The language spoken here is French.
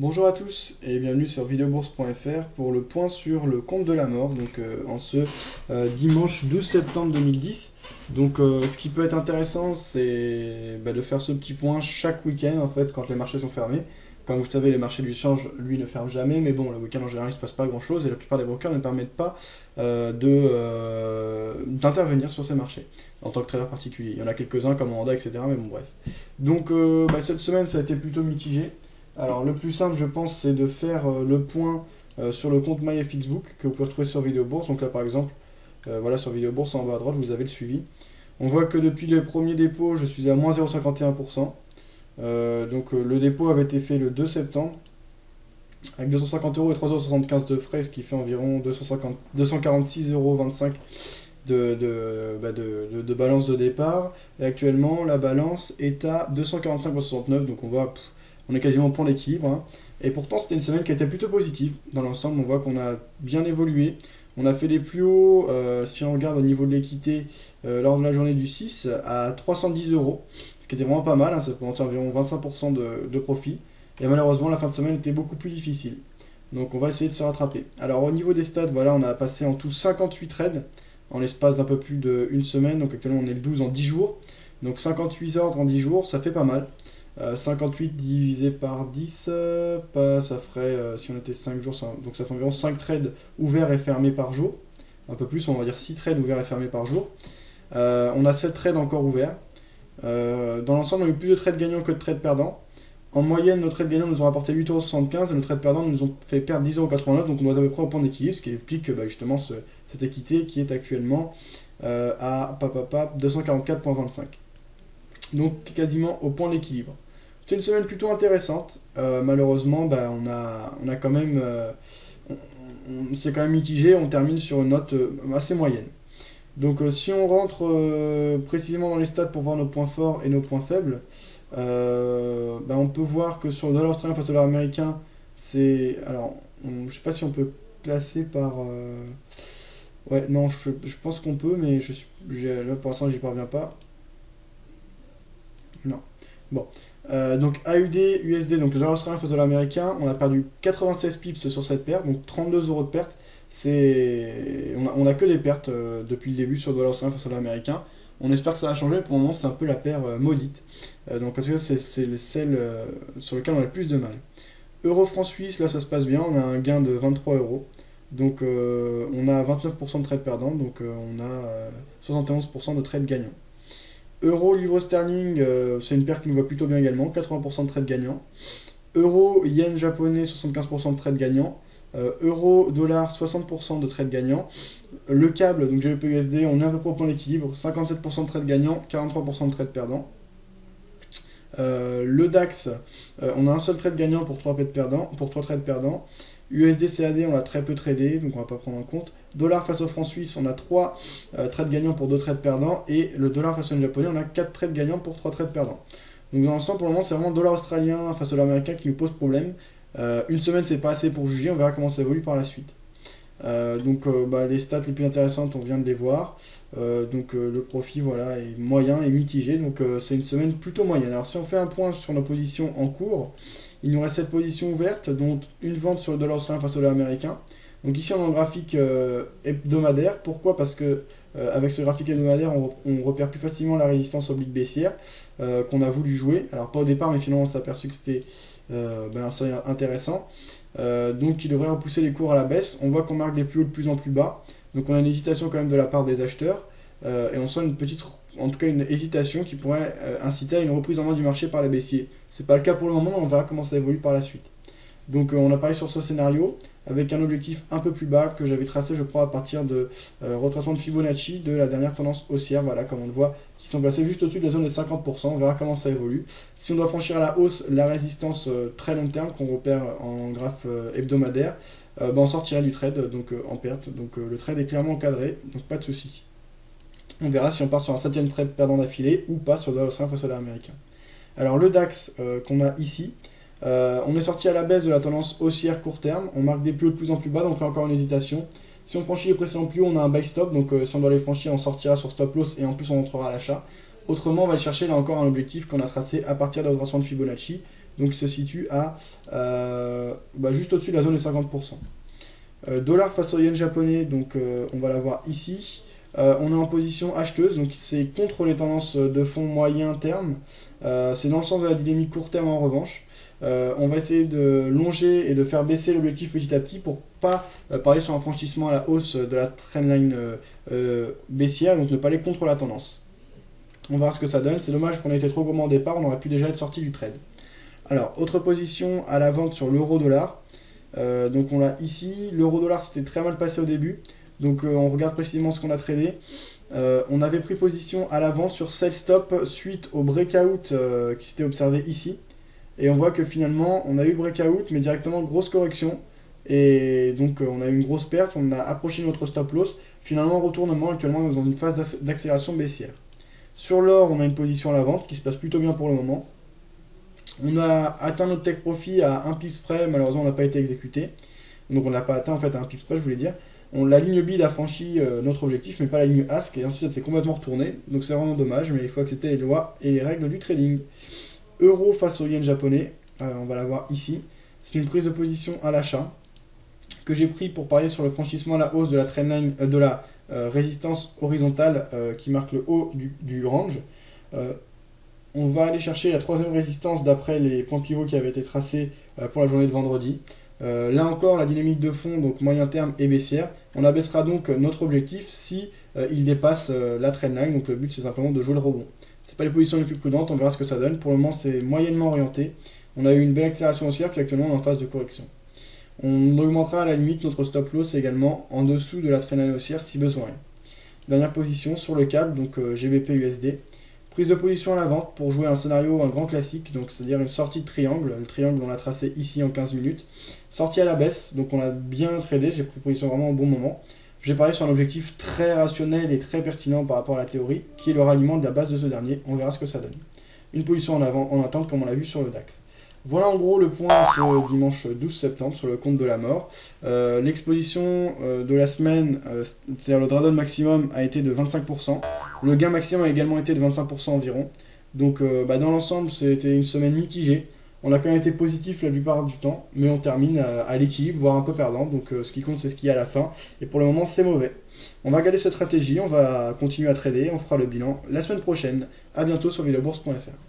Bonjour à tous et bienvenue sur videobourse.fr pour le point sur le compte de la mort, en ce dimanche 12 septembre 2010. Ce qui peut être intéressant, c'est de faire ce petit point chaque week-end en fait quand les marchés sont fermés. Comme vous savez, les marchés du change, lui, ne ferment jamais, mais bon, le week-end en général, il ne se passe pas grand-chose et la plupart des brokers ne permettent pas d'intervenir sur ces marchés en tant que trader particulier. Il y en a quelques-uns comme Honda, etc. Mais bon, bref. Cette semaine, ça a été plutôt mitigé. Alors, le plus simple, je pense, c'est de faire le point sur le compte MyFXBook que vous pouvez retrouver sur Vidéobourse. Donc là, par exemple, voilà, sur Vidéobourse, en bas à droite, vous avez le suivi. On voit que depuis le premier dépôt, je suis à moins 0,51%. Le dépôt avait été fait le 2 septembre avec 250 euros et 3,75 € de frais, ce qui fait environ 246,25 € de balance de départ. Et actuellement, la balance est à 245,69 €. Donc on voit, on est quasiment au point d'équilibre, hein. Et pourtant, c'était une semaine qui était plutôt positive. Dans l'ensemble, on voit qu'on a bien évolué. On a fait des plus hauts, si on regarde au niveau de l'équité, lors de la journée du 6, à 310 €. Ce qui était vraiment pas mal, hein, ça représentait environ 25% de profit. Et malheureusement, la fin de semaine était beaucoup plus difficile. Donc on va essayer de se rattraper. Alors au niveau des stats, voilà, on a passé en tout 58 trades en l'espace d'un peu plus d'une semaine. Donc actuellement, on est le 12 en 10 jours. Donc 58 ordres en 10 jours, ça fait pas mal. 58 divisé par 10, ça ferait, si on était 5 jours, donc ça fait environ 5 trades ouverts et fermés par jour. Un peu plus, on va dire 6 trades ouverts et fermés par jour. On a 7 trades encore ouverts. Dans l'ensemble, on a eu plus de trades gagnants que de trades perdants. En moyenne, nos trades gagnants nous ont rapporté 8,75 € et nos trades perdants nous ont fait perdre 10,89 €. Donc on doit à peu près au point d'équilibre, ce qui explique justement cette équité qui est actuellement à 244,25. Donc quasiment au point d'équilibre. C'est une semaine plutôt intéressante. Malheureusement, on a quand même, c'est quand même mitigé. On termine sur une note assez moyenne. Donc si on rentre précisément dans les stats pour voir nos points forts et nos points faibles, on peut voir que sur le dollar australien face au dollar américain, c'est... Alors, je sais pas si on peut classer par... Ouais, non, je pense qu'on peut, mais là pour l'instant j'y parviens pas. Non. Bon. Donc AUD, USD, donc le dollar australien face au dollar américain, on a perdu 96 pips sur cette perte, donc 32 € de perte. On a que des pertes depuis le début sur le dollar australien face au dollar américain. On espère que ça va changer, pour le moment c'est un peu la paire maudite. Donc en tout cas c'est celle sur laquelle on a le plus de mal. Euro-franc suisse, là ça se passe bien, on a un gain de 23 €. Donc on a 29% de trade perdants, donc on a 71% de trade gagnants. Euro, livre sterling, c'est une paire qui nous va plutôt bien également, 80% de trade gagnants. Euro, yen japonais, 75% de trade gagnants. Euro, dollar, 60% de trade gagnants. Le câble, donc GBP USD, on est à peu près au point d'équilibre, 57% de trade gagnants, 43% de trade perdants. Le DAX, on a un seul trade gagnant pour 3 trades perdants. USD CAD, on l'a très peu tradé, donc on va pas prendre en compte. Dollar face au franc suisse, on a 3 trades gagnants pour 2 trades perdants. Et le dollar face au yen japonais, on a 4 trades gagnants pour 3 trades perdants. Donc dans l'ensemble, pour le moment, c'est vraiment le dollar australien face au dollar américain qui nous pose problème. Une semaine, c'est pas assez pour juger, on verra comment ça évolue par la suite. Les stats les plus intéressantes, on vient de les voir. Le profit voilà, est moyen et mitigé, donc c'est une semaine plutôt moyenne. Alors si on fait un point sur nos positions en cours, il nous reste 7 positions ouvertes, dont une vente sur le dollar australien face au dollar américain. Donc ici on a un graphique hebdomadaire. Pourquoi? Parce que avec ce graphique hebdomadaire, on repère plus facilement la résistance oblique baissière qu'on a voulu jouer. Alors pas au départ, mais finalement on s'est aperçu que c'était un seuil intéressant. Donc il devrait repousser les cours à la baisse. On voit qu'on marque des plus hauts de plus en plus bas. Donc on a une hésitation quand même de la part des acheteurs. Et on sent une hésitation qui pourrait inciter à une reprise en main du marché par les baissiers. C'est pas le cas pour le moment, mais on verra comment ça évolue par la suite. Donc on a parlé sur ce scénario avec un objectif un peu plus bas que j'avais tracé, je crois, à partir de retracement de Fibonacci de la dernière tendance haussière, voilà, comme on le voit, qui sont placés juste au-dessus de la zone des 50%. On verra comment ça évolue. Si on doit franchir à la hausse la résistance très long terme qu'on repère en graphe hebdomadaire, on sortirait du trade en perte. Donc le trade est clairement encadré, donc pas de souci. On verra si on part sur un 7ème trade perdant d'affilée ou pas sur le dollar australien face au dollar américain. Alors le DAX qu'on a ici, on est sorti à la baisse de la tendance haussière court terme, on marque des plus hauts de plus en plus bas, donc là encore une hésitation. Si on franchit les précédents plus hauts, on a un buy stop, donc si on doit les franchir, on sortira sur stop loss et en plus on entrera à l'achat. Autrement, on va aller chercher là encore un objectif qu'on a tracé à partir de la retracement de Fibonacci donc il se situe à juste au-dessus de la zone des 50%. Dollar face au yen japonais, donc on va la voir ici. On est en position acheteuse, donc c'est contre les tendances de fond moyen terme. C'est dans le sens de la dynamique court terme en revanche. On va essayer de longer et de faire baisser l'objectif petit à petit pour pas parier sur un franchissement à la hausse de la trendline baissière, donc ne pas aller contre la tendance. On va voir ce que ça donne. C'est dommage qu'on ait été trop gourmand au départ, on aurait pu déjà être sorti du trade. Alors, autre position à la vente sur l'euro-dollar. Donc on l'a ici. L'euro-dollar s'était très mal passé au début. Donc on regarde précisément ce qu'on a tradé. On avait pris position à la vente sur sell stop suite au breakout qui s'était observé ici. Et on voit que finalement on a eu breakout mais directement grosse correction. Et donc on a eu une grosse perte, on a approché notre stop loss. Finalement retournement, actuellement dans une phase d'accélération baissière. Sur l'or, on a une position à la vente qui se passe plutôt bien pour le moment. On a atteint notre take profit à 1 pips près, malheureusement on n'a pas été exécuté. Donc on n'a pas atteint en fait à 1 pips près, je voulais dire. La ligne bid a franchi notre objectif, mais pas la ligne ask, et ensuite c'est complètement retourné. Donc c'est vraiment dommage, mais il faut accepter les lois et les règles du trading. Euro face au yen japonais, on va la voir ici. C'est une prise de position à l'achat que j'ai pris pour parier sur le franchissement à la hausse de la trendline, de la résistance horizontale qui marque le haut du range. On va aller chercher la troisième résistance d'après les points pivots qui avaient été tracés pour la journée de vendredi. Là encore, la dynamique de fond, donc moyen terme est baissière. On abaissera donc notre objectif si il dépasse la trendline. Donc le but c'est simplement de jouer le rebond. C'est pas les positions les plus prudentes, on verra ce que ça donne. Pour le moment c'est moyennement orienté. On a eu une belle accélération haussière puis actuellement on est en phase de correction. On augmentera à la limite notre stop loss également en dessous de la trendline haussière si besoin. Dernière position sur le câble, donc GBP USD. Prise de position à la vente pour jouer un scénario, un grand classique, donc c'est-à-dire une sortie de triangle. Le triangle, on l'a tracé ici en 15 minutes. Sortie à la baisse, donc on a bien tradé, j'ai pris position vraiment au bon moment. J'ai parié sur un objectif très rationnel et très pertinent par rapport à la théorie, qui est le ralliement de la base de ce dernier. On verra ce que ça donne. Une position en avant, en attente, comme on l'a vu sur le DAX. Voilà en gros le point ce dimanche 12 septembre sur le compte de la mort. L'exposition de la semaine, c'est-à-dire le drawdown maximum, a été de 25%. Le gain maximum a également été de 25% environ. Donc dans l'ensemble, c'était une semaine mitigée. On a quand même été positif la plupart du temps, mais on termine à l'équilibre, voire un peu perdant. Donc ce qui compte, c'est ce qu'il y a à la fin. Et pour le moment, c'est mauvais. On va regarder cette stratégie, on va continuer à trader, on fera le bilan la semaine prochaine. A bientôt sur vilobourse.fr.